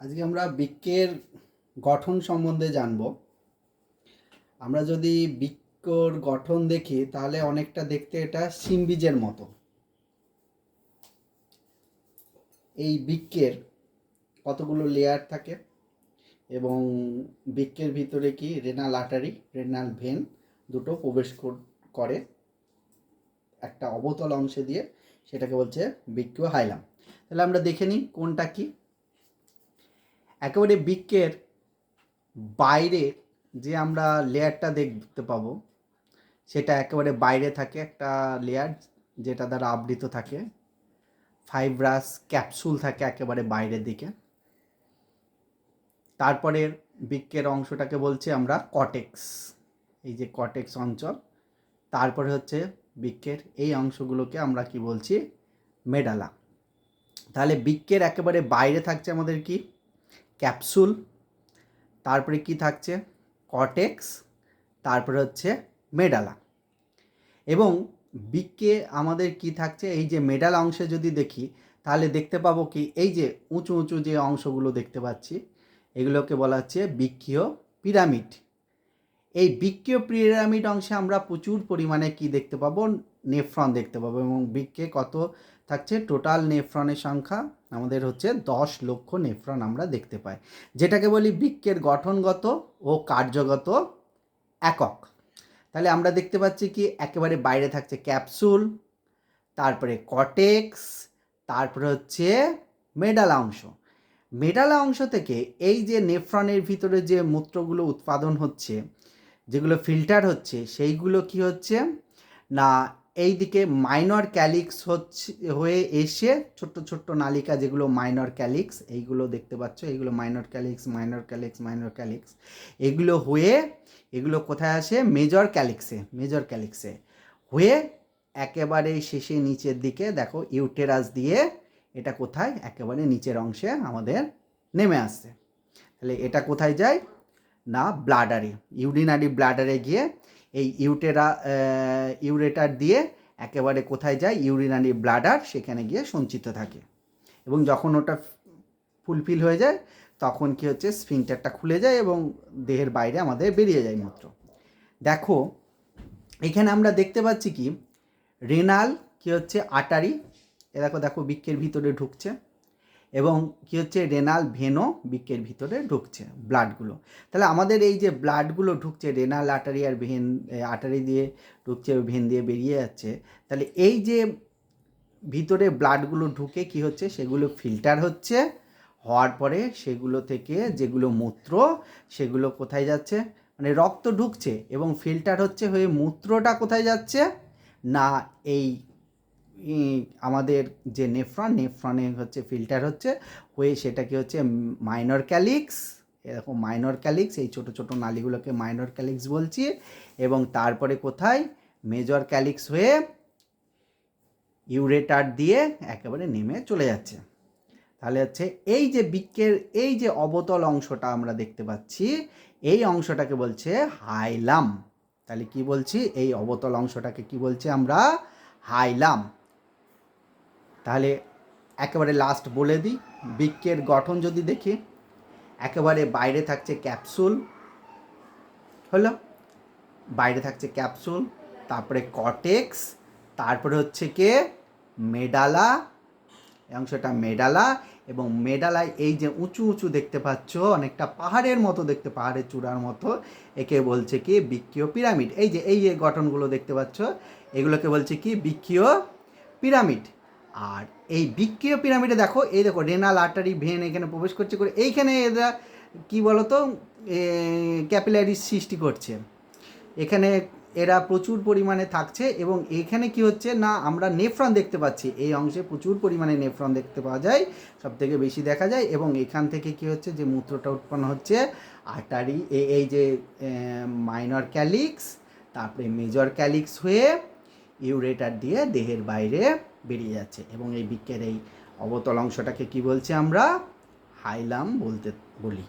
আজকে আমরা বৃক্কের গঠন সম্বন্ধে জানব। আমরা যদি বৃক্কর গঠন দেখি তাহলে অনেকটা দেখতে এটা শিম বীজের মতো। এই বৃক্কের কতগুলো লেয়ার থাকে এবং বৃক্কের ভিতরে কি রেনাল আর্টারি, রেনাল ভেন দুটো প্রবেশ করে একটা অবতল অংশে দিয়ে, সেটাকে বলছে বৃক্কীয় হাইলাম। তাহলে আমরা দেখে নিই কোনটা কি। একেবারে বৃক্কের বাইরে যে আমরা লেয়ারটা দেখতে পাবো সেটা একেবারে বাইরে থাকে একটা লেয়ার যেটা দ্বারা আবৃত থাকে, ফাইব্রাস ক্যাপসুল থাকে একেবারে বাইরের দিকে। তারপরে বৃক্কের অংশটাকে বলছি আমরা কর্টেক্স, এই যে কর্টেক্স অঞ্চল। তারপরে হচ্ছে বৃক্কের এই অংশগুলোকে আমরা কি বলছি, মেডালা। তাহলে বৃক্কের একেবারে বাইরে থাকছে আমাদের কি ক্যাপসুল, তারপরে কি থাকছে কর্টেক্স, তারপরে হচ্ছে মেডালা। এবং বৃক্কে আমাদের কি থাকছে, এই যে মেডালা অংশে যদি দেখি তাহলে দেখতে পাবো কি এই যে উঁচু উঁচু যে অংশগুলো দেখতে পাচ্ছি এগুলোকে বলা হচ্ছে বৃক্কীয় পিরামিড। এই বৃক্কীয় পিরামিড অংশে আমরা প্রচুর পরিমাণে কি দেখতে পাবো, নেফ্রন দেখতে পাবো। এবং বৃক্কে কত থাকছে, টোটাল নেফ্রনের সংখ্যা আমাদের হচ্ছে 10 লক্ষ নেফ্রন আমরা দেখতে পাই, যেটাকে বলি বৃক্কের গঠনগত ও কার্যগত একক। তাহলে আমরা দেখতে পাচ্ছি কি একেবারে বাইরে থাকছে ক্যাপসুল, তারপরে কর্টেক্স, তারপরে হচ্ছে মেডালা অংশ। মেডালা অংশ থেকে এই যে নেফ্রনের ভিতরে যে মূত্রগুলো উৎপাদন হচ্ছে, যেগুলো ফিল্টার হচ্ছে, সেইগুলো কি হচ্ছে না এই দিকে মাইনর ক্যালিক্স হচ্ছে হয়ে এসে ছোট্ট ছোট্ট নালিকা যেগুলো মাইনর ক্যালিক্স, এইগুলো দেখতে পাচ্ছ, এইগুলো minor calyx, minor calyx, minor calyx, এগুলো হয়ে এগুলো কোথায় আসে, মেজর ক্যালিক্সে হয়ে একেবারে শেষে নিচের দিকে দেখো ইউটেরাস দিয়ে এটা কোথায়, একেবারে নিচের অংশে আমাদের নেমে আসছে। তাহলে এটা কোথায় যায় না ব্লাডারে, ইউরিনারি ব্লাডারে গিয়ে এই ইউরেটার দিয়ে একেবারে কোথায় যায়, ইউরিনারি ব্লাডার, সেখানে গিয়ে সঞ্চিত থাকে। এবং যখন ওটা ফুলফিল হয়ে যায় তখন কি হচ্ছে, স্ফিংটারটা খুলে যায় এবং দেহের বাইরে আমাদের বেরিয়ে যায় মূত্র। দেখো এখানে আমরা দেখতে পাচ্ছি কি রেনাল কি হচ্ছে আর্টারি, এ দেখো দেখো বৃক্কের ভিতরে ঢুকছে, এবং কি হচ্ছে রেনাল ভেনও বৃক্কের ভিতরে ঢুকছে ব্লাডগুলো। তাহলে আমাদের এই যে ব্লাডগুলো ঢুকছে রেনাল আর্টারি আর ভেন, আর্টারি দিয়ে ঢুকছে, ভেন দিয়ে বেরিয়ে যাচ্ছে। তাহলে এই যে ভিতরে ব্লাডগুলো ঢুকে কি হচ্ছে, সেগুলো ফিল্টার হচ্ছে, হওয়ার পরে সেগুলো থেকে যেগুলো মূত্র সেগুলো কোথায় যাচ্ছে, মানে রক্ত ঢুকছে এবং ফিল্টার হচ্ছে হয়ে মূত্রটা কোথায় যাচ্ছে না এই আমাদের যে নেফ্রনে হচ্ছে ফিল্টার হচ্ছে হয়ে সেটা কি হচ্ছে মাইনর ক্যালিক্স, এরকম মাইনর ক্যালিক্স, এই ছোট ছোট নালীগুলোকে মাইনর ক্যালিক্স বলছি। এবং তারপরে কোথায় মেজর ক্যালিক্স হয়ে ইউরেটার দিয়ে একেবারে নেমে চলে যাচ্ছে। তাহলে হচ্ছে এই যে বৃক্কের এই যে অবতল অংশটা আমরা দেখতে পাচ্ছি, এই অংশটাকে বলছে হাইলাম। তাহলে কি বলছি, এই অবতল অংশটাকে কি বলছি আমরা, হাইলাম। তাহলে একেবারে লাস্ট বলে দিই, বৃক্কের গঠন যদি দেখি একেবারে বাইরে থাকছে ক্যাপসুল, হলো বাইরে থাকছে ক্যাপসুল, তারপরে কর্টেক্স, তারপরে হচ্ছে কে মেডালা, এই অংশটা মেডালা। এবং মেডালায় এই যে উঁচু উঁচু দেখতে পাচ্ছ অনেকটা পাহাড়ের মতো দেখতে, পাহাড়ের চূড়ার মতো, একে বলছে কি বৃক্কীয় পিরামিড। এই যে গঠনগুলো দেখতে পাচ্ছ এগুলোকে বলছে কি বৃক্কীয় পিরামিড। আর এই বৃক্কীয় পিরামিডে দেখো, এই দেখো রেনাল আর্টারি ভেন এখানে প্রবেশ করছে করে এইখানে এরা কী বলতো ক্যাপিলারি সৃষ্টি করছে, এখানে এরা প্রচুর পরিমাণে থাকছে। এবং এখানে কি হচ্ছে না আমরা নেফ্রন দেখতে পাচ্ছি, এই অংশে প্রচুর পরিমাণে নেফ্রন দেখতে পাওয়া যায়, সব থেকে বেশি দেখা যায়। এবং এখান থেকে কি হচ্ছে যে মূত্রটা উৎপন্ন হচ্ছে আর্টারি, এই যে মাইনর ক্যালিক্স, তারপরে মেজর ক্যালিক্স হয়ে ইউরেটার দিয়ে দেহের বাইরে বেরিয়ে যাচ্ছে। এবং এই বৃক্কের এই অবতল অংশটাকে কি বলছি আমরা, হাইলাম বলি।